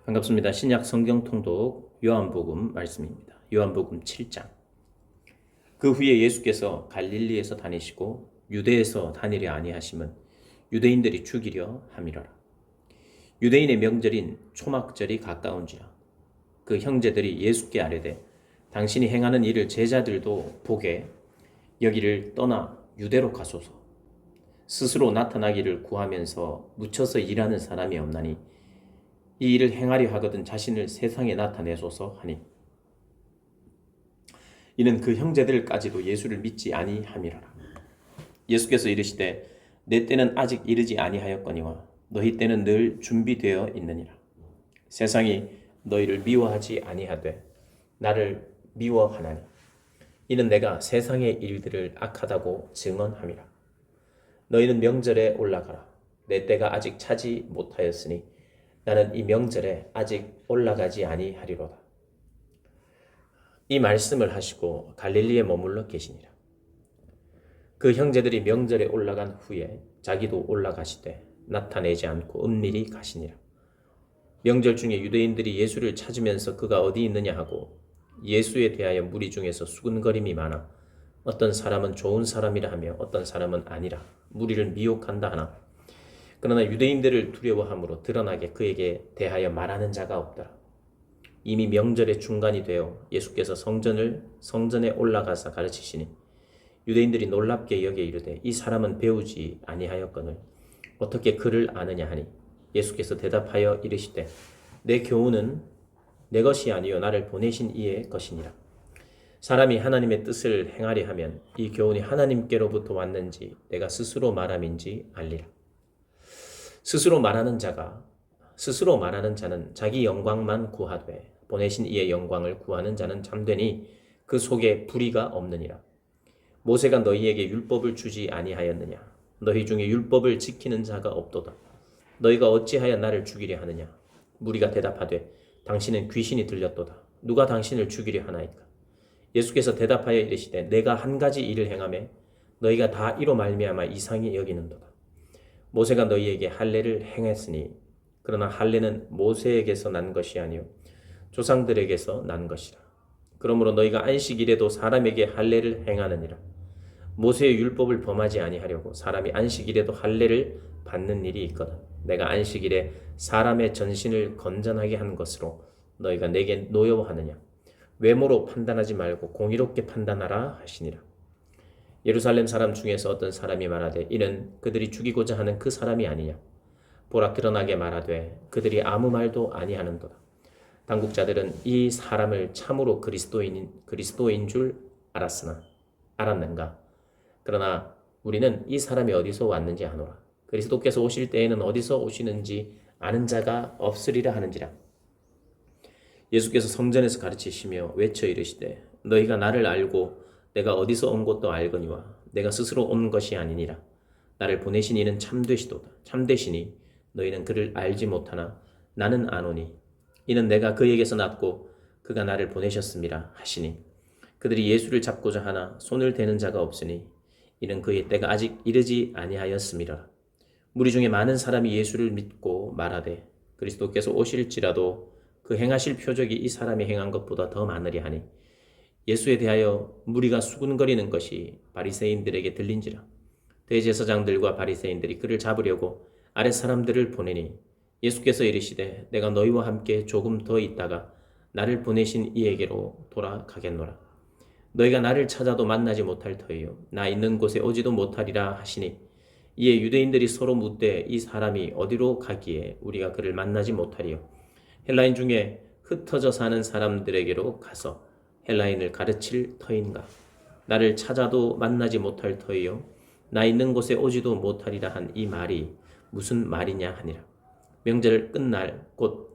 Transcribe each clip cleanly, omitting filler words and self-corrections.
반갑습니다. 신약 성경 통독 요한복음 말씀입니다. 요한복음 7장. 그 후에 예수께서 갈릴리에서 다니시고 유대에서 다니려 아니하심은 유대인들이 죽이려 함이로라. 유대인의 명절인 초막절이 가까운지라. 그 형제들이 예수께 아뢰되 당신이 행하는 일을 제자들도 보게 여기를 떠나 유대로 가소서. 스스로 나타나기를 구하면서 묻혀서 일하는 사람이 없나니 이 일을 행하려 하거든 자신을 세상에 나타내소서 하니, 이는 그 형제들까지도 예수를 믿지 아니함이로라. 예수께서 이르시되 내 때는 아직 이르지 아니하였거니와 너희 때는 늘 준비되어 있느니라. 세상이 너희를 미워하지 아니하되 나를 미워하나니 이는 내가 세상의 일들을 악하다고 증언함이라. 너희는 명절에 올라가라. 내 때가 아직 차지 못하였으니 나는 이 명절에 아직 올라가지 아니하리로다. 이 말씀을 하시고 갈릴리에 머물러 계시니라. 그 형제들이 명절에 올라간 후에 자기도 올라가시되 나타내지 않고 은밀히 가시니라. 명절 중에 유대인들이 예수를 찾으면서 그가 어디 있느냐 하고 예수에 대하여 무리 중에서 수군거림이 많아 어떤 사람은 좋은 사람이라 하며 어떤 사람은 아니라 무리를 미혹한다 하나, 그러나 유대인들을 두려워함으로 드러나게 그에게 대하여 말하는 자가 없더라. 이미 명절의 중간이 되어 예수께서 성전에 올라가서 가르치시니 유대인들이 놀랍게 여겨 이르되 이 사람은 배우지 아니하였거늘 어떻게 그를 아느냐 하니, 예수께서 대답하여 이르시되 내 교훈은 내 것이 아니요 나를 보내신 이의 것이니라. 사람이 하나님의 뜻을 행하려 하면 이 교훈이 하나님께로부터 왔는지 내가 스스로 말함인지 알리라. 스스로 말하는 자는 자기 영광만 구하되 보내신 이의 영광을 구하는 자는 참되니 그 속에 불의가 없느니라. 모세가 너희에게 율법을 주지 아니하였느냐? 너희 중에 율법을 지키는 자가 없도다. 너희가 어찌하여 나를 죽이려 하느냐? 무리가 대답하되 당신은 귀신이 들렸도다. 누가 당신을 죽이려 하나이까? 예수께서 대답하여 이르시되 내가 한 가지 일을 행하매 너희가 다 이로 말미암아 이상히 여기는도다. 모세가 너희에게 할례를 행했으니 그러나 할례는 모세에게서 난 것이 아니요 조상들에게서 난 것이라. 그러므로 너희가 안식일에도 사람에게 할례를 행하느니라. 모세의 율법을 범하지 아니하려고 사람이 안식일에도 할례를 받는 일이 있거든. 내가 안식일에 사람의 전신을 건전하게 한 것으로 너희가 내게 노여워하느냐? 외모로 판단하지 말고 공의롭게 판단하라 하시니라. 예루살렘 사람 중에서 어떤 사람이 말하되 이는 그들이 죽이고자 하는 그 사람이 아니냐? 보라 드러나게 말하되 그들이 아무 말도 아니하는도다. 당국자들은 이 사람을 참으로 그리스도인 줄 알았는가? 그러나 우리는 이 사람이 어디서 왔는지 아노라. 그리스도께서 오실 때에는 어디서 오시는지 아는 자가 없으리라 하는지라. 예수께서 성전에서 가르치시며 외쳐 이르시되 너희가 나를 알고 내가 어디서 온 것도 알거니와 내가 스스로 온 것이 아니니라. 나를 보내신 이는 참되시도다. 참되시니 너희는 그를 알지 못하나 나는 아노니 이는 내가 그에게서 났고 그가 나를 보내셨음이라 하시니, 그들이 예수를 잡고자 하나 손을 대는 자가 없으니 이는 그의 때가 아직 이르지 아니하였음이라. 무리 중에 많은 사람이 예수를 믿고 말하되 그리스도께서 오실지라도 그 행하실 표적이 이 사람이 행한 것보다 더 많으리 하니, 예수에 대하여 무리가 수군거리는 것이 바리새인들에게 들린지라. 대제사장들과 바리새인들이 그를 잡으려고 아랫 사람들을 보내니 예수께서 이르시되 내가 너희와 함께 조금 더 있다가 나를 보내신 이에게로 돌아가겠노라. 너희가 나를 찾아도 만나지 못할 터이요 나 있는 곳에 오지도 못하리라 하시니, 이에 유대인들이 서로 묻되 이 사람이 어디로 가기에 우리가 그를 만나지 못하리요? 헬라인 중에 흩어져 사는 사람들에게로 가서 헬라인을 가르칠 터인가? 나를 찾아도 만나지 못할 터이요 나 있는 곳에 오지도 못하리라 한 이 말이 무슨 말이냐 하니라. 명절 끝날 곧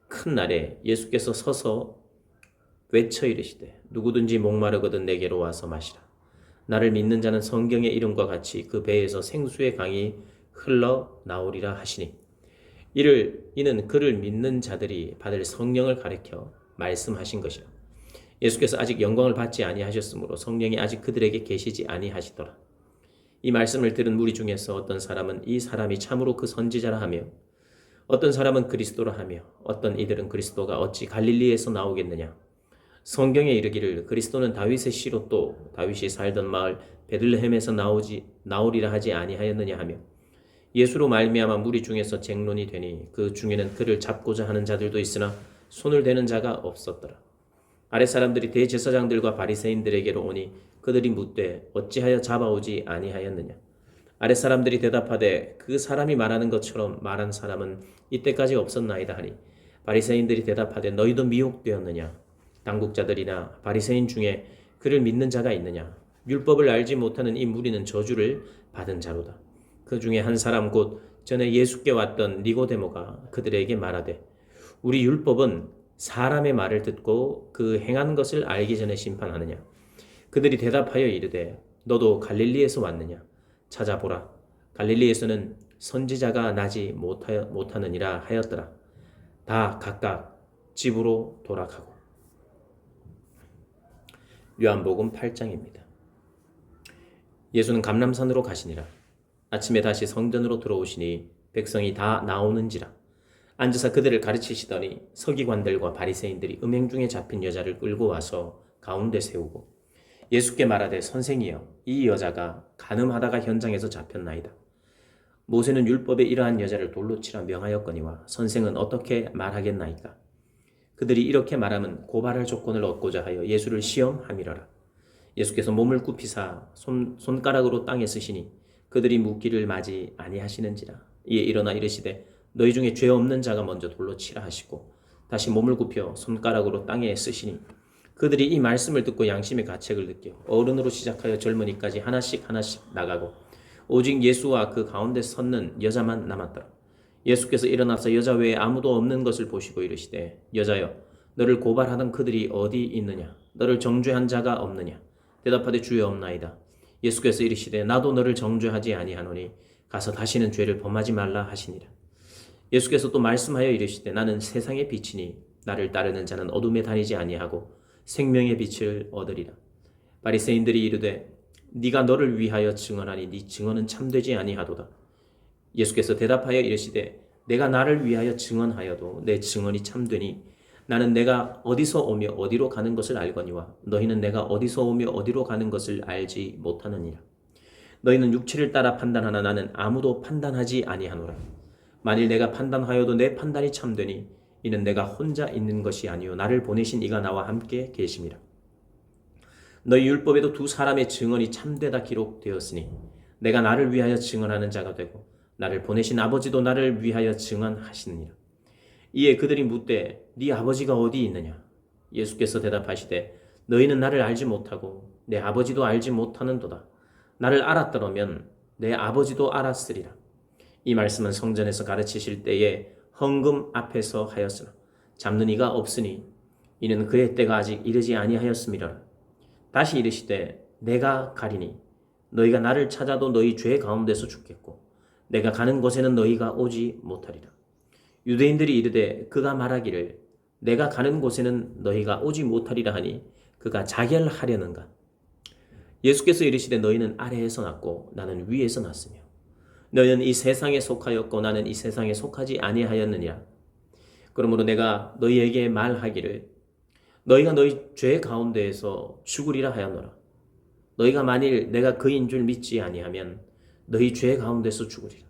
큰 날에 예수께서 서서 외쳐 이르시되 누구든지 목마르거든 내게로 와서 마시라. 나를 믿는 자는 성경의 이름과 같이 그 배에서 생수의 강이 흘러 나오리라 하시니, 이는 그를 믿는 자들이 받을 성령을 가리켜 말씀하신 것이라. 예수께서 아직 영광을 받지 아니하셨으므로 성령이 아직 그들에게 계시지 아니하시더라. 이 말씀을 들은 무리 중에서 어떤 사람은 이 사람이 참으로 그 선지자라 하며 어떤 사람은 그리스도라 하며 어떤 이들은 그리스도가 어찌 갈릴리에서 나오겠느냐. 성경에 이르기를 그리스도는 다윗의 씨로 또 다윗이 살던 마을 베들레헴에서 나오리라 하지 아니하였느냐 하며 예수로 말미암아 무리 중에서 쟁론이 되니 그 중에는 그를 잡고자 하는 자들도 있으나 손을 대는 자가 없었더라. 아랫 사람들이 대제사장들과 바리새인들에게로 오니 그들이 묻되 어찌하여 잡아오지 아니하였느냐. 아랫 사람들이 대답하되 그 사람이 말하는 것처럼 말한 사람은 이때까지 없었나이다 하니 바리새인들이 대답하되 너희도 미혹되었느냐. 당국자들이나 바리새인 중에 그를 믿는 자가 있느냐. 율법을 알지 못하는 이 무리는 저주를 받은 자로다. 그 중에 한 사람 곧 전에 예수께 왔던 니고데모가 그들에게 말하되 우리 율법은 사람의 말을 듣고 그 행한 것을 알기 전에 심판하느냐. 그들이 대답하여 이르되 너도 갈릴리에서 왔느냐. 찾아보라. 갈릴리에서는 선지자가 나지 못하느니라 하였더라. 다 각각 집으로 돌아가고. 요한복음 8장입니다. 예수는 감람산으로 가시니라. 아침에 다시 성전으로 들어오시니 백성이 다 나오는지라. 앉으사 그들을 가르치시더니 서기관들과 바리새인들이 음행 중에 잡힌 여자를 끌고 와서 가운데 세우고 예수께 말하되 선생이여 이 여자가 간음하다가 현장에서 잡혔나이다. 모세는 율법에 이러한 여자를 돌로 치라 명하였거니와 선생은 어떻게 말하겠나이까. 그들이 이렇게 말하면 고발할 조건을 얻고자 하여 예수를 시험함이러라. 예수께서 몸을 굽히사 손가락으로 땅에 쓰시니 그들이 묻기를 마지 아니하시는지라. 이에 일어나 이르시되 너희 중에 죄 없는 자가 먼저 돌로 치라 하시고 다시 몸을 굽혀 손가락으로 땅에 쓰시니 그들이 이 말씀을 듣고 양심의 가책을 느껴 어른으로 시작하여 젊은이까지 하나씩 나가고 오직 예수와 그 가운데 섰는 여자만 남았더라. 예수께서 일어나서 여자 외에 아무도 없는 것을 보시고 이르시되 여자여 너를 고발하던 그들이 어디 있느냐. 너를 정죄한 자가 없느냐. 대답하되 주여 없나이다. 예수께서 이르시되 나도 너를 정죄하지 아니하노니 가서 다시는 죄를 범하지 말라 하시니라. 예수께서 또 말씀하여 이르시되 나는 세상의 빛이니 나를 따르는 자는 어둠에 다니지 아니하고 생명의 빛을 얻으리라. 바리새인들이 이르되 네가 너를 위하여 증언하니 네 증언은 참되지 아니하도다. 예수께서 대답하여 이르시되 내가 나를 위하여 증언하여도 내 증언이 참되니 나는 내가 어디서 오며 어디로 가는 것을 알거니와 너희는 내가 어디서 오며 어디로 가는 것을 알지 못하느니라. 너희는 육체를 따라 판단하나 나는 아무도 판단하지 아니하노라. 만일 내가 판단하여도 내 판단이 참되니 이는 내가 혼자 있는 것이 아니요 나를 보내신 이가 나와 함께 계심이라. 너희 율법에도 두 사람의 증언이 참되다 기록되었으니 내가 나를 위하여 증언하는 자가 되고 나를 보내신 아버지도 나를 위하여 증언하시느니라. 이에 그들이 묻되 네 아버지가 어디 있느냐. 예수께서 대답하시되 너희는 나를 알지 못하고 내 아버지도 알지 못하는도다. 나를 알았더라면 내 아버지도 알았으리라. 이 말씀은 성전에서 가르치실 때에 헌금 앞에서 하였으나 잡는 이가 없으니 이는 그의 때가 아직 이르지 아니하였음이라. 다시 이르시되 내가 가리니 너희가 나를 찾아도 너희 죄 가운데서 죽겠고 내가 가는 곳에는 너희가 오지 못하리라. 유대인들이 이르되 그가 말하기를 내가 가는 곳에는 너희가 오지 못하리라 하니 그가 자결하려는가. 예수께서 이르시되 너희는 아래에서 났고 나는 위에서 났으며 너희는 이 세상에 속하였고 나는 이 세상에 속하지 아니하였느니라. 그러므로 내가 너희에게 말하기를 너희가 너희 죄 가운데에서 죽으리라 하였노라. 너희가 만일 내가 그인 줄 믿지 아니하면 너희 죄 가운데서 죽으리라.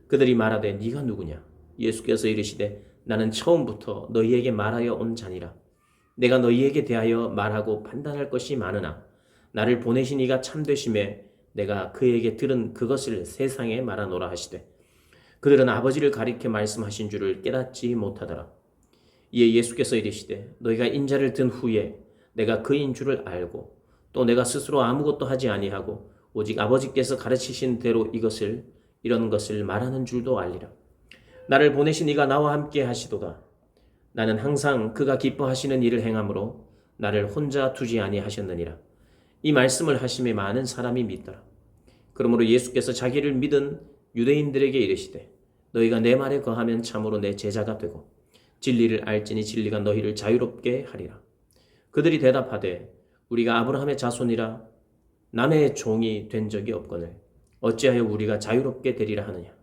그들이 말하되 네가 누구냐. 예수께서 이르시되 나는 처음부터 너희에게 말하여 온 자니라. 내가 너희에게 대하여 말하고 판단할 것이 많으나 나를 보내신 이가 참되심에 내가 그에게 들은 그것을 세상에 말하노라 하시되 그들은 아버지를 가리켜 말씀하신 줄을 깨닫지 못하더라. 이에 예수께서 이르시되 너희가 인자를 든 후에 내가 그인 줄을 알고 또 내가 스스로 아무것도 하지 아니하고 오직 아버지께서 가르치신 대로 이런 것을 말하는 줄도 알리라. 나를 보내신 이가 나와 함께 하시도다. 나는 항상 그가 기뻐하시는 일을 행함으로 나를 혼자 두지 아니하셨느니라. 이 말씀을 하심에 많은 사람이 믿더라. 그러므로 예수께서 자기를 믿은 유대인들에게 이르시되 너희가 내 말에 거하면 참으로 내 제자가 되고 진리를 알지니 진리가 너희를 자유롭게 하리라. 그들이 대답하되 우리가 아브라함의 자손이라 남의 종이 된 적이 없거늘 어찌하여 우리가 자유롭게 되리라 하느냐.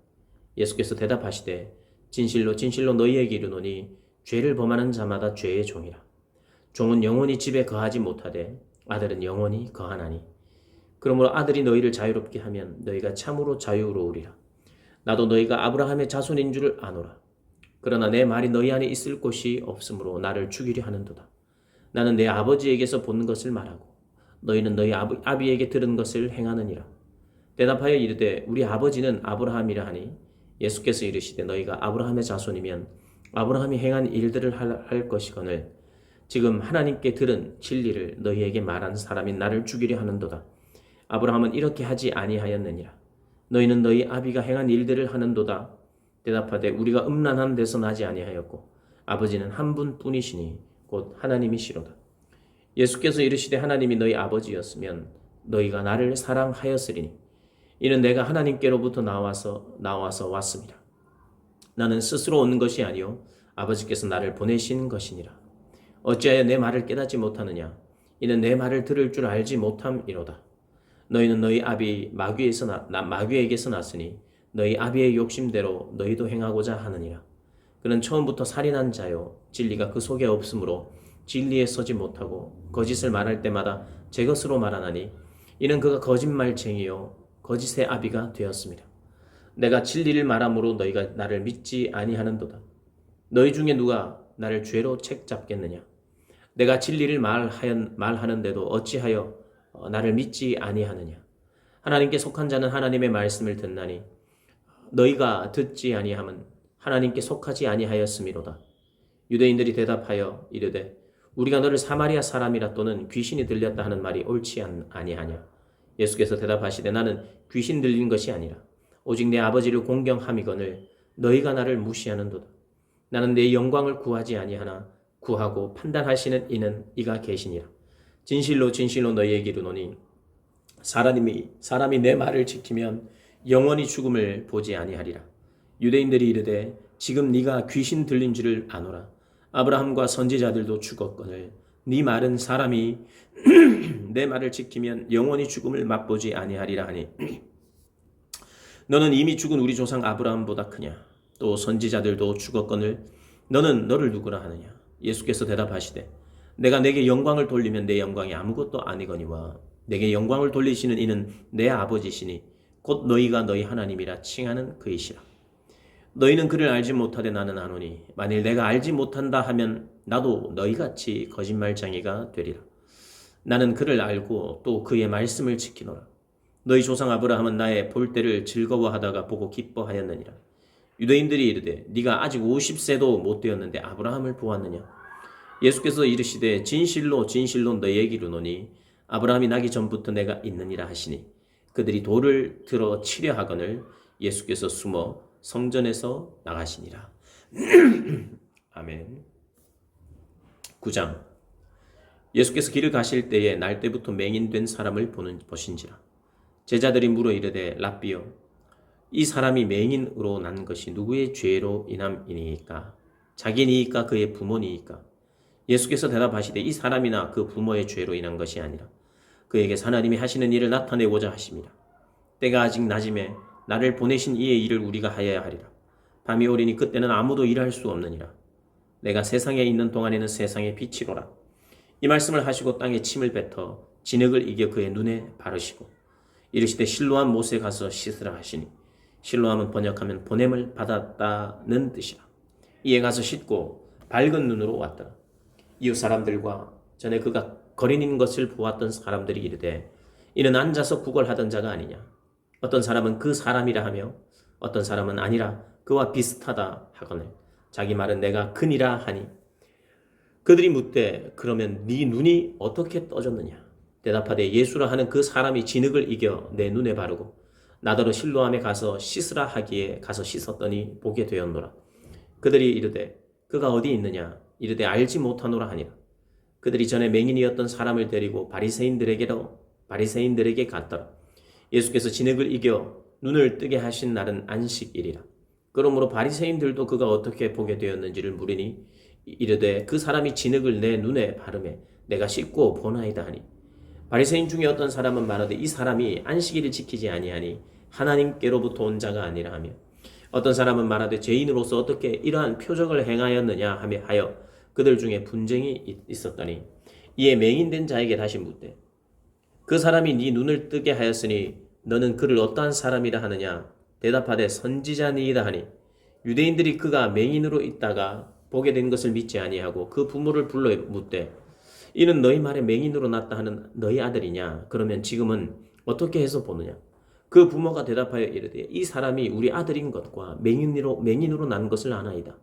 예수께서 대답하시되 진실로 진실로 너희에게 이르노니 죄를 범하는 자마다 죄의 종이라. 종은 영원히 집에 거하지 못하되 아들은 영원히 거하나니. 그러므로 아들이 너희를 자유롭게 하면 너희가 참으로 자유로우리라. 나도 너희가 아브라함의 자손인 줄을 아노라. 그러나 내 말이 너희 안에 있을 곳이 없으므로 나를 죽이려 하는도다. 나는 내 아버지에게서 본 것을 말하고 너희는 너희 아비에게 들은 것을 행하느니라. 대답하여 이르되 우리 아버지는 아브라함이라 하니 예수께서 이르시되 너희가 아브라함의 자손이면 아브라함이 행한 일들을 할 것이거늘 지금 하나님께 들은 진리를 너희에게 말한 사람인 나를 죽이려 하는도다. 아브라함은 이렇게 하지 아니하였느니라. 너희는 너희 아비가 행한 일들을 하는도다. 대답하되 우리가 음란한 데서 나지 아니하였고 아버지는 한 분뿐이시니 곧 하나님이시로다. 예수께서 이르시되 하나님이 너희 아버지였으면 너희가 나를 사랑하였으리니 이는 내가 하나님께로부터 나와서 왔습니다. 나는 스스로 오는 것이 아니요 아버지께서 나를 보내신 것이니라. 어찌하여 내 말을 깨닫지 못하느냐? 이는 내 말을 들을 줄 알지 못함이로다. 너희는 너희 아비 마귀에게서 났으니 너희 아비의 욕심대로 너희도 행하고자 하느니라. 그는 처음부터 살인한 자요 진리가 그 속에 없으므로 진리에 서지 못하고 거짓을 말할 때마다 제 것으로 말하나니 이는 그가 거짓말쟁이요 거짓의 아비가 되었습니다. 내가 진리를 말함으로 너희가 나를 믿지 아니하는도다. 너희 중에 누가 나를 죄로 책잡겠느냐? 내가 진리를 말하는데도 어찌하여 나를 믿지 아니하느냐? 하나님께 속한 자는 하나님의 말씀을 듣나니 너희가 듣지 아니함은 하나님께 속하지 아니하였음이로다. 유대인들이 대답하여 이르되 우리가 너를 사마리아 사람이라 또는 귀신이 들렸다 하는 말이 옳지 아니하냐? 예수께서 대답하시되 나는 귀신 들린 것이 아니라 오직 내 아버지를 공경함이거늘 너희가 나를 무시하는도다. 나는 내 영광을 구하지 아니하나 구하고 판단하시는 이는 이가 계시니라. 진실로 진실로 너희에게 이르노니 사람이 내 말을 지키면 영원히 죽음을 보지 아니하리라. 유대인들이 이르되 지금 네가 귀신 들린 줄을 아노라. 아브라함과 선지자들도 죽었거늘 네 말은 사람이 내 말을 지키면 영원히 죽음을 맛보지 아니하리라 하니 너는 이미 죽은 우리 조상 아브라함보다 크냐? 또 선지자들도 죽었거늘 너는 너를 누구라 하느냐? 예수께서 대답하시되 내가 내게 영광을 돌리면 내 영광이 아무것도 아니거니와 내게 영광을 돌리시는 이는 내 아버지시니 곧 너희가 너희 하나님이라 칭하는 그이시라. 너희는 그를 알지 못하되 나는 아노니 만일 내가 알지 못한다 하면 나도 너희같이 거짓말쟁이가 되리라. 나는 그를 알고 또 그의 말씀을 지키노라. 너희 조상 아브라함은 나의 볼 때를 즐거워하다가 보고 기뻐하였느니라. 유대인들이 이르되 네가 아직 50세도 못 되었는데 아브라함을 보았느냐? 예수께서 이르시되 진실로 진실로 너희에게 이르노니 아브라함이 나기 전부터 내가 있느니라 하시니 그들이 돌을 들어 치려 하거늘 예수께서 숨어 성전에서 나가시니라. 아멘. 9장. 예수께서 길을 가실 때에 날 때부터 맹인된 사람을 보신지라. 제자들이 물어 이르되 랍비여 이 사람이 맹인으로 난 것이 누구의 죄로 인함이니이까? 자기니이까 그의 부모니이까? 예수께서 대답하시되 이 사람이나 그 부모의 죄로 인한 것이 아니라 그에게 하나님이 하시는 일을 나타내고자 하심이라. 때가 아직 낮음에 나를 보내신 이의 일을 우리가 하여야 하리라. 밤이 오리니 그때는 아무도 일할 수 없느니라. 내가 세상에 있는 동안에는 세상의 빛이로라. 이 말씀을 하시고 땅에 침을 뱉어 진흙을 이겨 그의 눈에 바르시고 이르시되 실로암 못에 가서 씻으라 하시니 실로암은 번역하면 보냄을 받았다는 뜻이라. 이에 가서 씻고 밝은 눈으로 왔더라. 이웃 사람들과 전에 그가 거린인 것을 보았던 사람들이 이르되 이는 앉아서 구걸하던 자가 아니냐? 어떤 사람은 그 사람이라 하며 어떤 사람은 아니라 그와 비슷하다 하거늘 자기 말은 내가 그니라 하니 그들이 묻되 그러면 네 눈이 어떻게 떠졌느냐? 대답하되 예수라 하는 그 사람이 진흙을 이겨 내 눈에 바르고 나더러 실로암에 가서 씻으라 하기에 가서 씻었더니 보게 되었노라. 그들이 이르되 그가 어디 있느냐? 이르되 알지 못하노라 하니라. 그들이 전에 맹인이었던 사람을 데리고 바리새인들에게 갔더라. 예수께서 진흙을 이겨 눈을 뜨게 하신 날은 안식일이라. 그러므로 바리새인들도 그가 어떻게 보게 되었는지를 물으니 이르되 그 사람이 진흙을 내 눈에 바르매 내가 씻고 보나이다 하니 바리새인 중에 어떤 사람은 말하되 이 사람이 안식일을 지키지 아니하니 하나님께로부터 온 자가 아니라 하며 어떤 사람은 말하되 죄인으로서 어떻게 이러한 표적을 행하였느냐 하여 그들 중에 분쟁이 있었더니 이에 맹인된 자에게 다시 묻되 그 사람이 네 눈을 뜨게 하였으니 너는 그를 어떠한 사람이라 하느냐 대답하되 선지자니이다 하니 유대인들이 그가 맹인으로 있다가 보게 된 것을 믿지 아니하고 그 부모를 불러 묻되 이는 너희 말에 맹인으로 났다 하는 너희 아들이냐 그러면 지금은 어떻게 해서 보느냐 그 부모가 대답하여 이르되 이 사람이 우리 아들인 것과 맹인으로 난 것을 아나이다.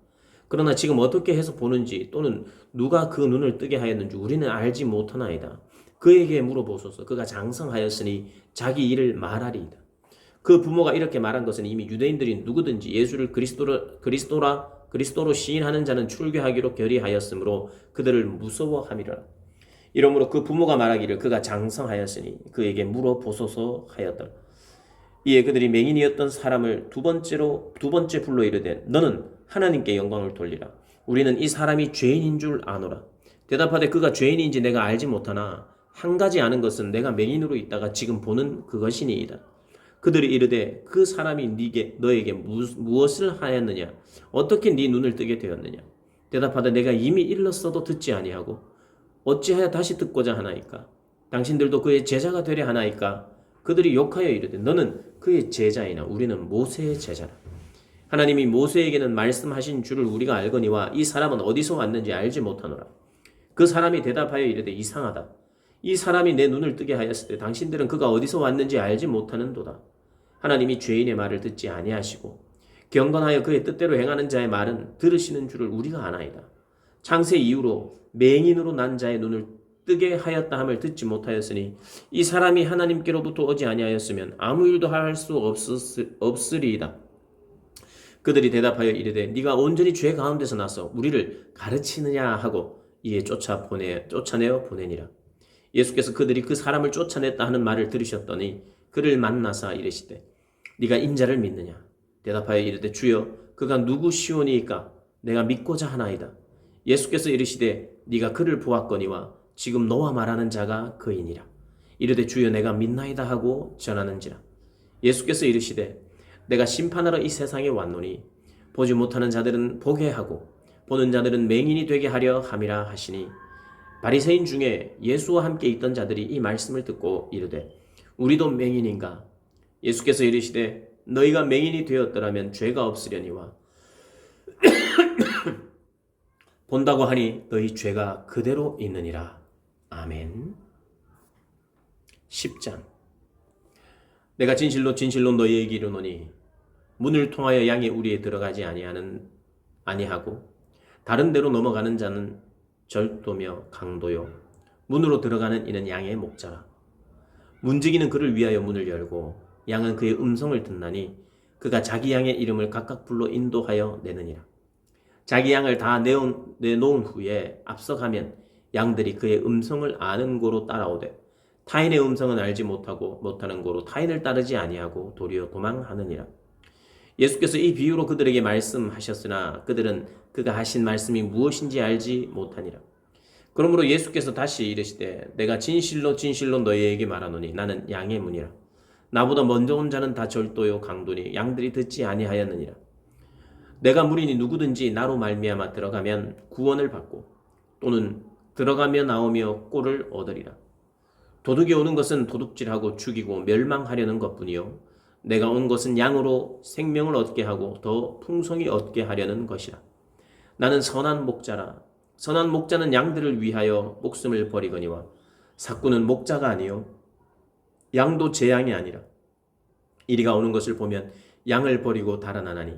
그러나 지금 어떻게 해서 보는지 또는 누가 그 눈을 뜨게 하였는지 우리는 알지 못하나이다. 그에게 물어보소서. 그가 장성하였으니 자기 일을 말하리이다. 그 부모가 이렇게 말한 것은 이미 유대인들이 누구든지 예수를 그리스도로 시인하는 자는 출교하기로 결의하였으므로 그들을 무서워함이라. 이러므로 그 부모가 말하기를 그가 장성하였으니 그에게 물어보소서 하였더라. 이에 그들이 맹인이었던 사람을 두 번째 불러 이르되 너는 하나님께 영광을 돌리라. 우리는 이 사람이 죄인인 줄 아노라. 대답하되 그가 죄인인지 내가 알지 못하나 한 가지 아는 것은 내가 맹인으로 있다가 지금 보는 그것이니이다. 그들이 이르되 그 사람이 너에게 무엇을 하였느냐 어떻게 네 눈을 뜨게 되었느냐 대답하되 내가 이미 일렀어도 듣지 아니하고 어찌하여 다시 듣고자 하나이까 당신들도 그의 제자가 되려 하나이까 그들이 욕하여 이르되 너는 그의 제자이나 우리는 모세의 제자라. 하나님이 모세에게는 말씀하신 줄을 우리가 알거니와 이 사람은 어디서 왔는지 알지 못하노라. 그 사람이 대답하여 이르되 이상하다. 이 사람이 내 눈을 뜨게 하였을 때 당신들은 그가 어디서 왔는지 알지 못하는도다. 하나님이 죄인의 말을 듣지 아니하시고 경건하여 그의 뜻대로 행하는 자의 말은 들으시는 줄을 우리가 아나이다. 창세 이후로 맹인으로 난 자의 눈을 뜨게 하였다 함을 듣지 못하였으니 이 사람이 하나님께로부터 오지 아니하였으면 아무 일도 할 수 없으리이다. 그들이 대답하여 이르되 네가 온전히 죄 가운데서 나서 우리를 가르치느냐 하고 이에 쫓아내어 보내니라. 예수께서 그들이 그 사람을 쫓아냈다 하는 말을 들으셨더니 그를 만나사 이르시되 네가 인자를 믿느냐 대답하여 이르되 주여 그가 누구시오니이까 내가 믿고자 하나이다. 예수께서 이르시되 네가 그를 보았거니와 지금 너와 말하는 자가 그이니라. 이르되 주여 내가 믿나이다 하고 전하는지라. 예수께서 이르시되 내가 심판하러 이 세상에 왔노니 보지 못하는 자들은 보게 하고 보는 자들은 맹인이 되게 하려 함이라 하시니 바리새인 중에 예수와 함께 있던 자들이 이 말씀을 듣고 이르되 우리도 맹인인가? 예수께서 이르시되 너희가 맹인이 되었더라면 죄가 없으려니와 본다고 하니 너희 죄가 그대로 있느니라. 아멘. 10장. 내가 진실로 너희에게 이르노니 문을 통하여 양의 우리에 들어가지 아니하고 다른 데로 넘어가는 자는 절도며 강도요 문으로 들어가는 이는 양의 목자라. 문지기는 그를 위하여 문을 열고 양은 그의 음성을 듣나니 그가 자기 양의 이름을 각각 불러 인도하여 내느니라. 자기 양을 다 내놓은 후에 앞서가면 양들이 그의 음성을 아는 고로 따라오되 타인의 음성은 알지 못하는 고로 타인을 따르지 아니하고 도리어 도망하느니라. 예수께서 이 비유로 그들에게 말씀하셨으나 그들은 그가 하신 말씀이 무엇인지 알지 못하니라. 그러므로 예수께서 다시 이르시되 내가 진실로 너희에게 말하노니 나는 양의 문이라. 나보다 먼저 온 자는 다 절도요 강도니 양들이 듣지 아니하였느니라. 내가 문이니 누구든지 나로 말미암아 들어가면 구원을 받고 또는 들어가며 나오며 꼴을 얻으리라. 도둑이 오는 것은 도둑질하고 죽이고 멸망하려는 것뿐이요 내가 온 것은 양으로 생명을 얻게 하고 더 풍성히 얻게 하려는 것이라. 나는 선한 목자라. 선한 목자는 양들을 위하여 목숨을 버리거니와 삭구는 목자가 아니요 양도 제 양이 아니라. 이리가 오는 것을 보면 양을 버리고 달아나나니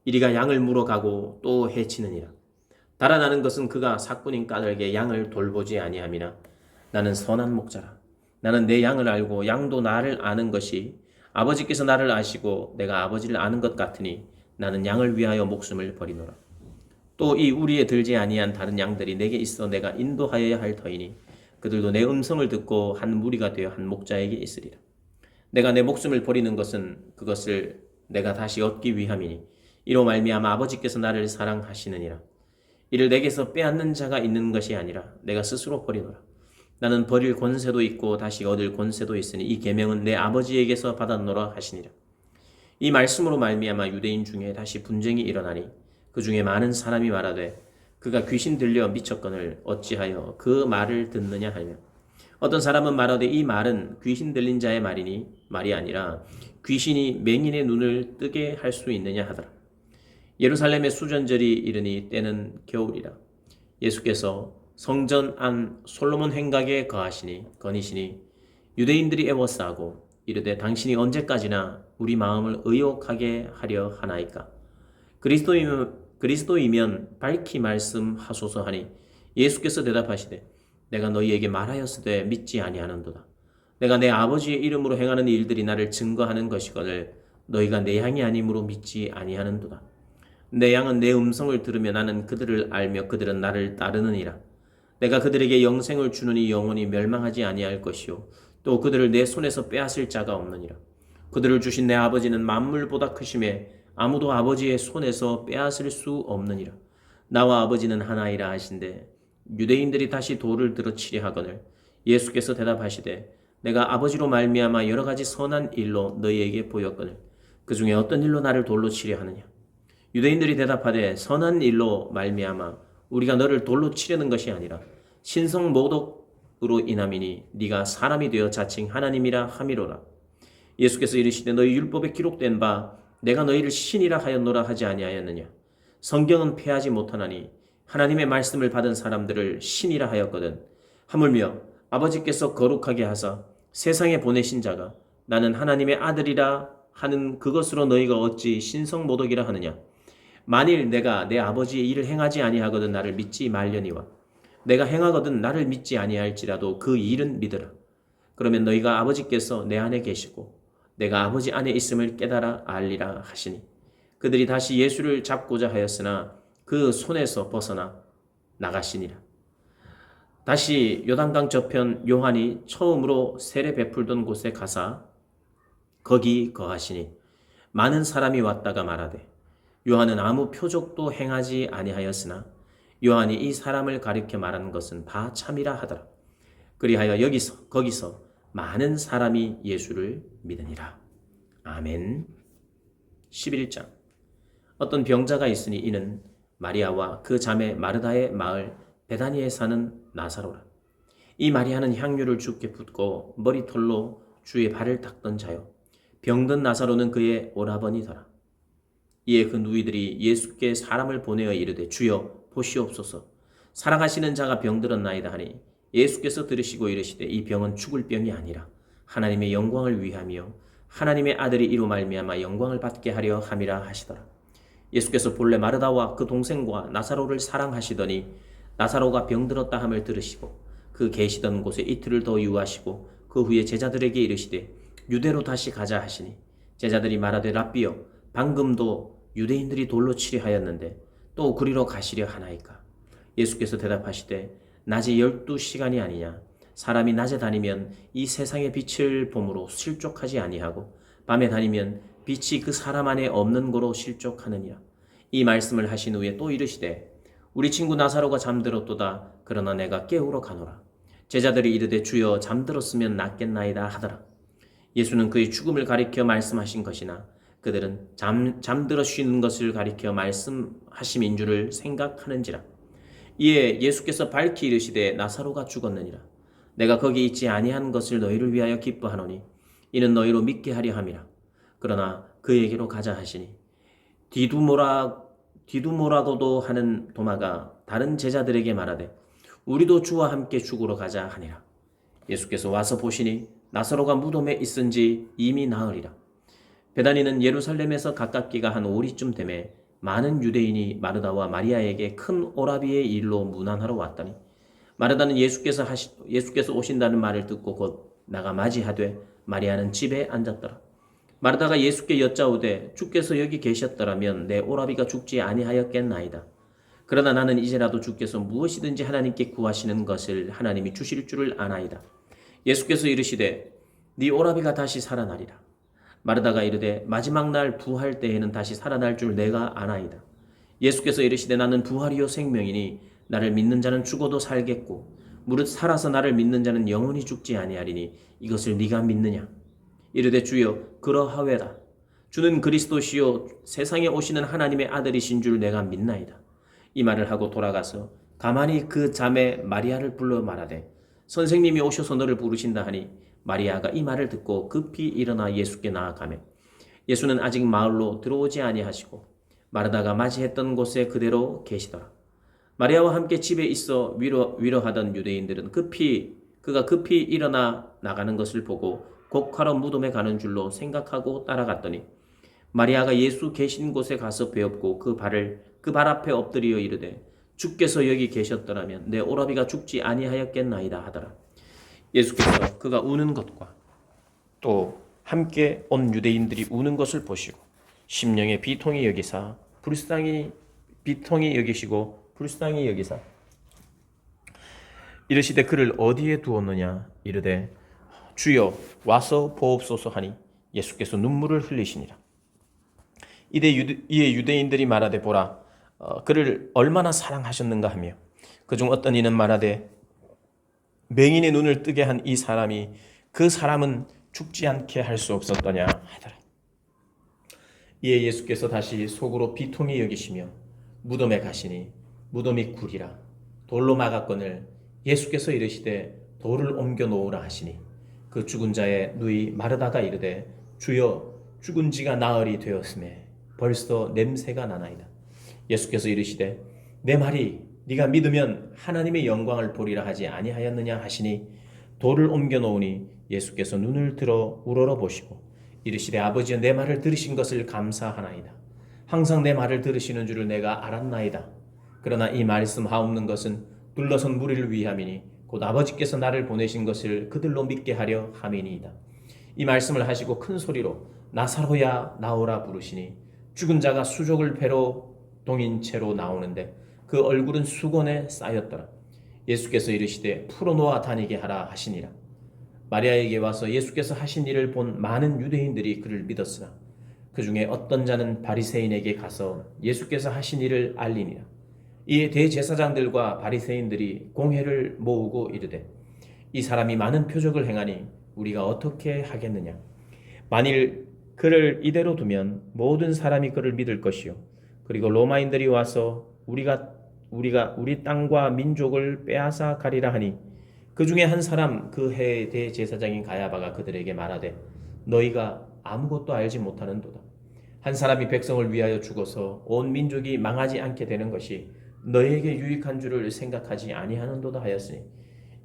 이리가 양을 물어가고 또 해치느니라. 달아나는 것은 그가 삭군인 까닭에 양을 돌보지 아니함이나 나는 선한 목자라. 나는 내 양을 알고 양도 나를 아는 것이 아버지께서 나를 아시고 내가 아버지를 아는 것 같으니 나는 양을 위하여 목숨을 버리노라. 또 이 우리에 들지 아니한 다른 양들이 내게 있어 내가 인도하여야 할 터이니 그들도 내 음성을 듣고 한 무리가 되어 한 목자에게 있으리라. 내가 내 목숨을 버리는 것은 그것을 내가 다시 얻기 위함이니 이로 말미암아 아버지께서 나를 사랑하시느니라. 이를 내게서 빼앗는 자가 있는 것이 아니라 내가 스스로 버리노라. 나는 버릴 권세도 있고 다시 얻을 권세도 있으니 이 계명은 내 아버지에게서 받았노라 하시니라. 이 말씀으로 말미암아 유대인 중에 다시 분쟁이 일어나니 그 중에 많은 사람이 말하되 그가 귀신 들려 미쳤거늘 어찌하여 그 말을 듣느냐 하며 어떤 사람은 말하되 이 말은 귀신 들린 자의 말이니 말이 아니라 귀신이 맹인의 눈을 뜨게 할 수 있느냐 하더라. 예루살렘의 수전절이 이르니 때는 겨울이라. 예수께서 성전 안 솔로몬 행각에 거니시니 유대인들이 애워싸고 이르되 당신이 언제까지나 우리 마음을 의욕하게 하려 하나이까. 그리스도이면 밝히 말씀하소서 하니 예수께서 대답하시되 내가 너희에게 말하였으되 믿지 아니하는도다. 내가 내 아버지의 이름으로 행하는 일들이 나를 증거하는 것이거늘 너희가 내 양이 아니므로 믿지 아니하는도다. 내 양은 내 음성을 들으며 나는 그들을 알며 그들은 나를 따르느니라. 내가 그들에게 영생을 주느니 영원히 멸망하지 아니할 것이요 또 그들을 내 손에서 빼앗을 자가 없느니라. 그들을 주신 내 아버지는 만물보다 크심에 아무도 아버지의 손에서 빼앗을 수 없느니라. 나와 아버지는 하나이라 하신대 유대인들이 다시 돌을 들어 치려 하거늘 예수께서 대답하시되 내가 아버지로 말미암아 여러 가지 선한 일로 너희에게 보였거늘 그 중에 어떤 일로 나를 돌로 치려 하느냐. 유대인들이 대답하되 선한 일로 말미암아 우리가 너를 돌로 치려는 것이 아니라 신성 모독으로 인함이니 네가 사람이 되어 자칭 하나님이라 함이로라. 예수께서 이르시되 너희 율법에 기록된 바 내가 너희를 신이라 하였노라 하지 아니하였느냐. 성경은 폐하지 못하나니 하나님의 말씀을 받은 사람들을 신이라 하였거든. 하물며 아버지께서 거룩하게 하사 세상에 보내신 자가 나는 하나님의 아들이라 하는 그것으로 너희가 어찌 신성 모독이라 하느냐. 만일 내가 내 아버지의 일을 행하지 아니하거든 나를 믿지 말려니와 내가 행하거든 나를 믿지 아니할지라도 그 일은 믿으라. 그러면 너희가 아버지께서 내 안에 계시고 내가 아버지 안에 있음을 깨달아 알리라 하시니 그들이 다시 예수를 잡고자 하였으나 그 손에서 벗어나 나가시니라. 다시 요단강 저편 요한이 처음으로 세례 베풀던 곳에 가사 거기 거하시니 많은 사람이 왔다가 말하되 요한은 아무 표적도 행하지 아니하였으나 요한이 이 사람을 가리켜 말하는 것은 다 참이라 하더라. 그리하여 거기서 많은 사람이 예수를 믿으니라. 아멘. 11장. 어떤 병자가 있으니 이는 마리아와 그 자매 마르다의 마을 베다니에 사는 나사로라. 이 마리아는 향유를 주께 붓고 머리털로 주의 발을 닦던 자요 병든 나사로는 그의 오라버니더라. 이에 그 누이들이 예수께 사람을 보내어 이르되 주여 보시옵소서 사랑하시는 자가 병들었나이다 하니 예수께서 들으시고 이르시되 이 병은 죽을 병이 아니라 하나님의 영광을 위하며 하나님의 아들이 이로 말미암아 영광을 받게 하려 함이라 하시더라. 예수께서 본래 마르다와 그 동생과 나사로를 사랑하시더니 나사로가 병들었다 함을 들으시고 그 계시던 곳에 이틀을 더 유하시고 그 후에 제자들에게 이르시되 유대로 다시 가자 하시니 제자들이 말하되 랍비여 방금도 유대인들이 돌로 치려 하였는데 또 그리로 가시려 하나이까. 예수께서 대답하시되 낮에 12시간이 아니냐. 사람이 낮에 다니면 이 세상의 빛을 보므로 실족하지 아니하고 밤에 다니면 빛이 그 사람 안에 없는 거로 실족하느니라. 이 말씀을 하신 후에 또 이르시되 우리 친구 나사로가 잠들었도다. 그러나 내가 깨우러 가노라. 제자들이 이르되 주여 잠들었으면 낫겠나이다 하더라. 예수는 그의 죽음을 가리켜 말씀하신 것이나 그들은 잠들어 쉬는 것을 가리켜 말씀하심인 줄을 생각하는지라. 이에 예수께서 밝히 이르시되 나사로가 죽었느니라. 내가 거기 있지 아니한 것을 너희를 위하여 기뻐하노니 이는 너희로 믿게 하려 함이라. 그러나 그에게로 가자 하시니 디두모라고도 하는 도마가 다른 제자들에게 말하되 우리도 주와 함께 죽으러 가자 하니라. 예수께서 와서 보시니 나사로가 무덤에 있은지 이미 나으리라. 베다니는 예루살렘에서 가깝기가 한 오리쯤 되매 많은 유대인이 마르다와 마리아에게 큰 오라비의 일로 문안하러 왔더니 마르다는 예수께서 오신다는 말을 듣고 곧 나가 맞이하되 마리아는 집에 앉았더라. 마르다가 예수께 여짜오되 주께서 여기 계셨더라면 내 오라비가 죽지 아니하였겠나이다. 그러나 나는 이제라도 주께서 무엇이든지 하나님께 구하시는 것을 하나님이 주실 줄을 아나이다. 예수께서 이르시되 네 오라비가 다시 살아나리라. 마르다가 이르되 마지막 날 부활 때에는 다시 살아날 줄 내가 아나이다. 예수께서 이르시되 나는 부활이요 생명이니 나를 믿는 자는 죽어도 살겠고 무릇 살아서 나를 믿는 자는 영원히 죽지 아니하리니 이것을 네가 믿느냐. 이르되 주여 그러하외다. 주는 그리스도시요 세상에 오시는 하나님의 아들이신 줄 내가 믿나이다. 이 말을 하고 돌아가서 가만히 그 자매 마리아를 불러 말하되 선생님이 오셔서 너를 부르신다 하니 마리아가 이 말을 듣고 급히 일어나 예수께 나아가매 예수는 아직 마을로 들어오지 아니하시고 마르다가 맞이했던 곳에 그대로 계시더라. 마리아와 함께 집에 있어 위로하던 유대인들은 그가 급히 일어나 나가는 것을 보고 곡하러 무덤에 가는 줄로 생각하고 따라갔더니 마리아가 예수 계신 곳에 가서 배웠고 그 발 앞에 엎드려 이르되 주께서 여기 계셨더라면 내 오라비가 죽지 아니하였겠나이다 하더라. 예수께서 그가 우는 것과 또 함께 온 유대인들이 우는 것을 보시고 심령에 비통히 여기시고 불쌍히 여기사 이르시되 그를 어디에 두었느냐 이르되 주여 와서 보옵소서 하니 예수께서 눈물을 흘리시니라. 이에 유대인들이 말하되 보라 그를 얼마나 사랑하셨는가 하며 그중 어떤 이는 말하되 맹인의 눈을 뜨게 한 이 사람이 그 사람은 죽지 않게 할 수 없었더냐 하더라. 이에 예수께서 다시 속으로 비통히 여기시며 무덤에 가시니 무덤이 굴이라 돌로 막았거늘 예수께서 이르시되 돌을 옮겨 놓으라 하시니 그 죽은 자의 누이 마르다가 이르되 주여 죽은 지가 나흘이 되었음에 벌써 냄새가 나나이다. 예수께서 이르시되 내 말이 네가 믿으면 하나님의 영광을 보리라 하지 아니하였느냐 하시니 돌을 옮겨 놓으니 예수께서 눈을 들어 우러러 보시고 이르시되 아버지여 내 말을 들으신 것을 감사하나이다. 항상 내 말을 들으시는 줄을 내가 알았나이다. 그러나 이 말씀 하옵는 것은 둘러선 무리를 위함이니 곧 아버지께서 나를 보내신 것을 그들로 믿게 하려 함이니이다. 이 말씀을 하시고 큰 소리로 나사로야 나오라 부르시니 죽은 자가 수족을 배로 동인 채로 나오는데 그 얼굴은 수건에 쌓였더라. 예수께서 이르시되 풀어놓아 다니게 하라 하시니라. 마리아에게 와서 예수께서 하신 일을 본 많은 유대인들이 그를 믿었으나 그 중에 어떤 자는 바리새인에게 가서 예수께서 하신 일을 알리니라. 이에 대제사장들과 바리새인들이 공회를 모으고 이르되 이 사람이 많은 표적을 행하니 우리가 어떻게 하겠느냐. 만일 그를 이대로 두면 모든 사람이 그를 믿을 것이요 그리고 로마인들이 와서 우리 땅과 민족을 빼앗아 가리라 하니 그 중에 한 사람 그 해의 대제사장인 가야바가 그들에게 말하되 너희가 아무것도 알지 못하는도다. 한 사람이 백성을 위하여 죽어서 온 민족이 망하지 않게 되는 것이 너희에게 유익한 줄을 생각하지 아니하는도다 하였으니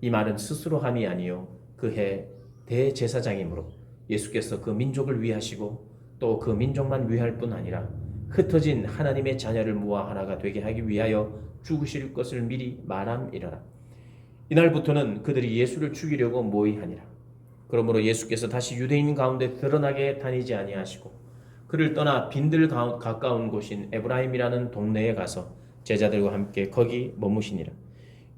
이 말은 스스로 함이 아니요 그 해 대제사장이므로 예수께서 그 민족을 위하시고 또 그 민족만 위할 뿐 아니라 흩어진 하나님의 자녀를 모아 하나가 되게 하기 위하여 죽으실 것을 미리 말함이러라. 이날부터는 그들이 예수를 죽이려고 모의하니라. 그러므로 예수께서 다시 유대인 가운데 드러나게 다니지 아니하시고 그를 떠나 빈들 가까운 곳인 에브라임이라는 동네에 가서 제자들과 함께 거기 머무시니라.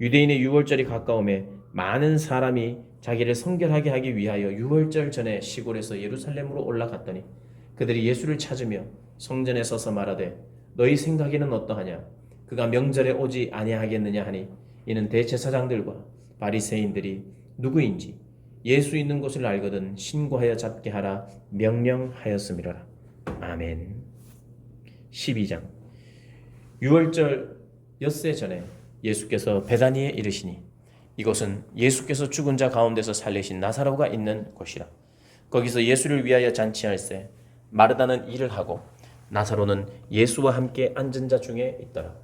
유대인의 유월절이 가까움에 많은 사람이 자기를 성결하게 하기 위하여 유월절 전에 시골에서 예루살렘으로 올라갔더니 그들이 예수를 찾으며 성전에 서서 말하되 너희 생각에는 어떠하냐. 그가 명절에 오지 아니하겠느냐 하니 이는 대제사장들과 바리새인들이 누구인지 예수 있는 곳을 알거든 신고하여 잡게 하라 명령하였음이로라. 아멘. 12장. 유월절 엿새 전에 예수께서 베다니에 이르시니 이곳은 예수께서 죽은 자 가운데서 살리신 나사로가 있는 곳이라. 거기서 예수를 위하여 잔치할세 마르다는 일을 하고 나사로는 예수와 함께 앉은 자 중에 있더라.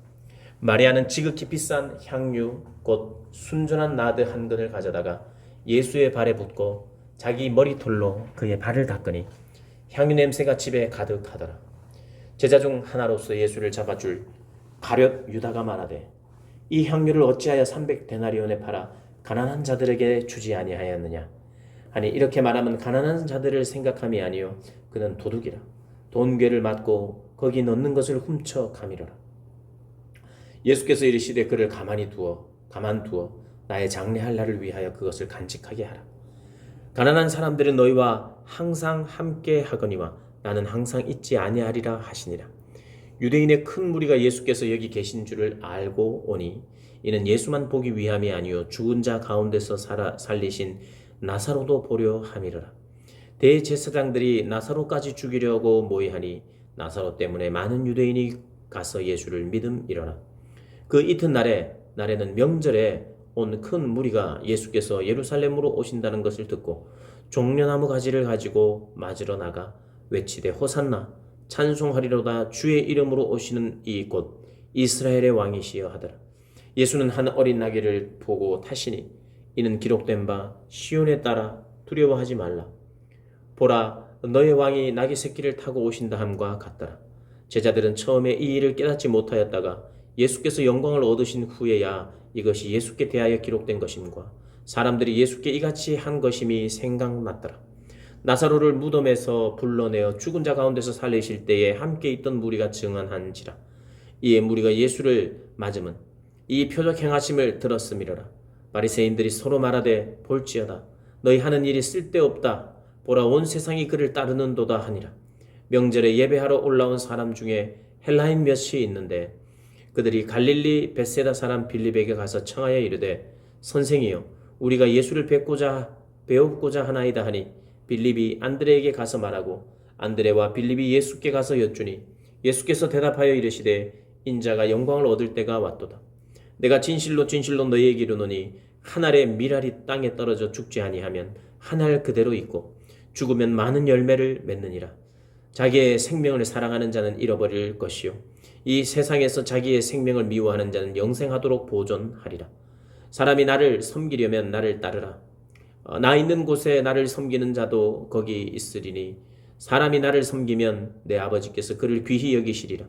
마리아는 지극히 비싼 향유 곧 순전한 나드 한 근을 가져다가 예수의 발에 붓고 자기 머리털로 그의 발을 닦으니 향유 냄새가 집에 가득하더라. 제자 중 하나로서 예수를 잡아줄 가룟 유다가 말하되 이 향유를 어찌하여 300데나리온에 팔아 가난한 자들에게 주지 아니하였느냐 하니 이렇게 말하면 가난한 자들을 생각함이 아니요 그는 도둑이라 돈괴를 맞고 거기 넣는 것을 훔쳐 가미러라. 예수께서 이르시되 그를 가만 두어 나의 장례할 날을 위하여 그것을 간직하게 하라. 가난한 사람들은 너희와 항상 함께 하거니와 나는 항상 있지 아니하리라 하시니라. 유대인의 큰 무리가 예수께서 여기 계신 줄을 알고 오니 이는 예수만 보기 위함이 아니요 죽은 자 가운데서 살리신 나사로도 보려 함이로라. 대제사장들이 나사로까지 죽이려고 모의하니 나사로 때문에 많은 유대인이 가서 예수를 믿음이러라. 그 이튿날에는 명절에 온 큰 무리가 예수께서 예루살렘으로 오신다는 것을 듣고 종려나무 가지를 가지고 맞으러 나가 외치되 호산나 찬송하리로다 주의 이름으로 오시는 이 곧 이스라엘의 왕이시여 하더라. 예수는 한 어린 나귀를 보고 타시니 이는 기록된 바 시온에 따라 두려워하지 말라. 보라 너의 왕이 나귀 새끼를 타고 오신다 함과 같더라. 제자들은 처음에 이 일을 깨닫지 못하였다가 예수께서 영광을 얻으신 후에야 이것이 예수께 대하여 기록된 것임과 사람들이 예수께 이같이 한 것임이 생각났더라. 나사로를 무덤에서 불러내어 죽은 자 가운데서 살리실 때에 함께 있던 무리가 증언한지라. 이에 무리가 예수를 맞음은 이 표적 행하심을 들었음이러라. 바리새인들이 서로 말하되 볼지어다 너희 하는 일이 쓸데없다. 보라 온 세상이 그를 따르는도다 하니라. 명절에 예배하러 올라온 사람 중에 헬라인 몇이 있는데 그들이 갈릴리 벳세다 사람 빌립에게 가서 청하여 이르되 선생이여 우리가 예수를 배우고자 하나이다 하니 빌립이 안드레에게 가서 말하고 안드레와 빌립이 예수께 가서 여쭈니 예수께서 대답하여 이르시되 인자가 영광을 얻을 때가 왔도다. 내가 진실로 너희에게 이르노니 한 알의 밀알이 땅에 떨어져 죽지 아니하면 한 알 그대로 있고 죽으면 많은 열매를 맺느니라. 자기의 생명을 사랑하는 자는 잃어버릴 것이요 이 세상에서 자기의 생명을 미워하는 자는 영생하도록 보존하리라. 사람이 나를 섬기려면 나를 따르라. 나 있는 곳에 나를 섬기는 자도 거기 있으리니 사람이 나를 섬기면 내 아버지께서 그를 귀히 여기시리라.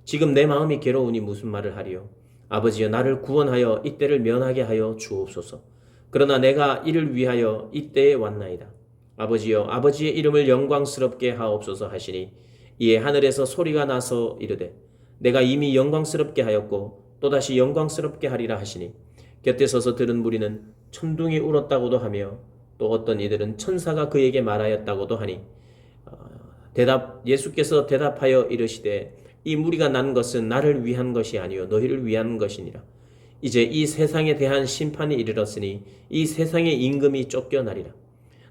지금 내 마음이 괴로우니 무슨 말을 하리요. 아버지여 나를 구원하여 이때를 면하게 하여 주옵소서. 그러나 내가 이를 위하여 이때에 왔나이다. 아버지여 아버지의 이름을 영광스럽게 하옵소서 하시니 이에 하늘에서 소리가 나서 이르되 내가 이미 영광스럽게 하였고 또다시 영광스럽게 하리라 하시니 곁에 서서 들은 무리는 천둥이 울었다고도 하며 또 어떤 이들은 천사가 그에게 말하였다고도 하니 예수께서 대답하여 이르시되 이 무리가 난 것은 나를 위한 것이 아니요 너희를 위한 것이니라. 이제 이 세상에 대한 심판이 이르렀으니 이 세상의 임금이 쫓겨나리라.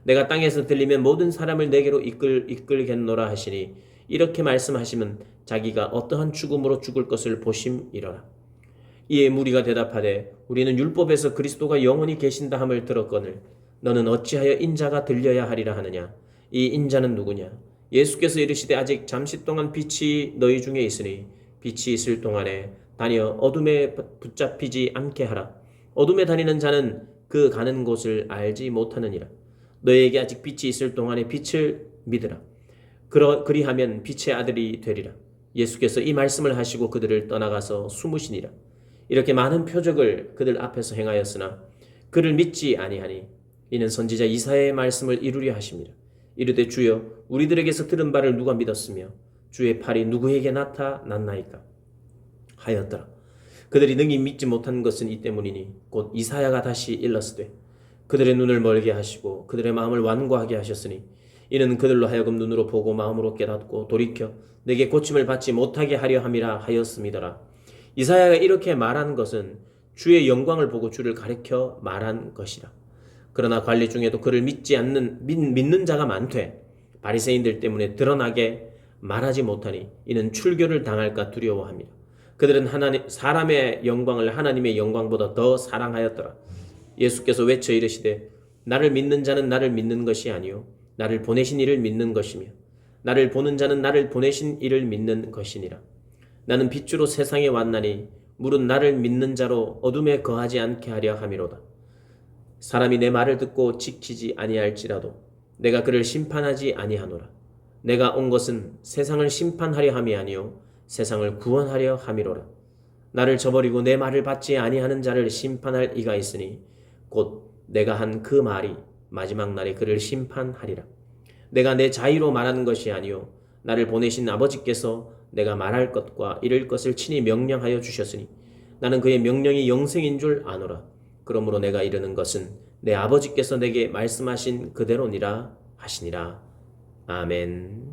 내가 땅에서 들리면 모든 사람을 내게로 이끌겠노라 하시니 이렇게 말씀하시면 자기가 어떠한 죽음으로 죽을 것을 보심이러라. 이에 무리가 대답하되 우리는 율법에서 그리스도가 영원히 계신다 함을 들었거늘 너는 어찌하여 인자가 들려야 하리라 하느냐. 이 인자는 누구냐. 예수께서 이르시되 아직 잠시 동안 빛이 너희 중에 있으니 빛이 있을 동안에 다니어 어둠에 붙잡히지 않게 하라. 어둠에 다니는 자는 그 가는 곳을 알지 못하느니라. 너희에게 아직 빛이 있을 동안에 빛을 믿으라. 그리하면 빛의 아들이 되리라. 예수께서 이 말씀을 하시고 그들을 떠나가서 숨으시니라. 이렇게 많은 표적을 그들 앞에서 행하였으나 그를 믿지 아니하니 이는 선지자 이사야의 말씀을 이루려 하심이라. 이르되 주여 우리들에게서 들은 바를 누가 믿었으며 주의 팔이 누구에게 나타났나이까 하였더라. 그들이 능히 믿지 못한 것은 이 때문이니 곧 이사야가 다시 일렀으되 그들의 눈을 멀게 하시고 그들의 마음을 완고하게 하셨으니 이는 그들로 하여금 눈으로 보고 마음으로 깨닫고 돌이켜 내게 고침을 받지 못하게 하려 함이라 하였음이더라. 이사야가 이렇게 말한 것은 주의 영광을 보고 주를 가리켜 말한 것이라. 그러나 관리 중에도 그를 믿는 자가 많되 바리새인들 때문에 드러나게 말하지 못하니 이는 출교를 당할까 두려워함이라. 그들은 사람의 영광을 하나님의 영광보다 더 사랑하였더라. 예수께서 외쳐 이르시되 나를 믿는 자는 나를 믿는 것이 아니요 나를 보내신 이를 믿는 것이며 나를 보는 자는 나를 보내신 이를 믿는 것이니라. 나는 빛으로 세상에 왔나니 물은 나를 믿는 자로 어둠에 거하지 않게 하려 함이로다. 사람이 내 말을 듣고 지키지 아니할지라도 내가 그를 심판하지 아니하노라. 내가 온 것은 세상을 심판하려 함이 아니요 세상을 구원하려 함이로라. 나를 저버리고 내 말을 받지 아니하는 자를 심판할 이가 있으니 곧 내가 한 그 말이 마지막 날에 그를 심판하리라. 내가 내 자의로 말하는 것이 아니요 나를 보내신 아버지께서 내가 말할 것과 이를 것을 친히 명령하여 주셨으니 나는 그의 명령이 영생인 줄 아노라. 그러므로 내가 이르는 것은 내 아버지께서 내게 말씀하신 그대로니라 하시니라. 아멘.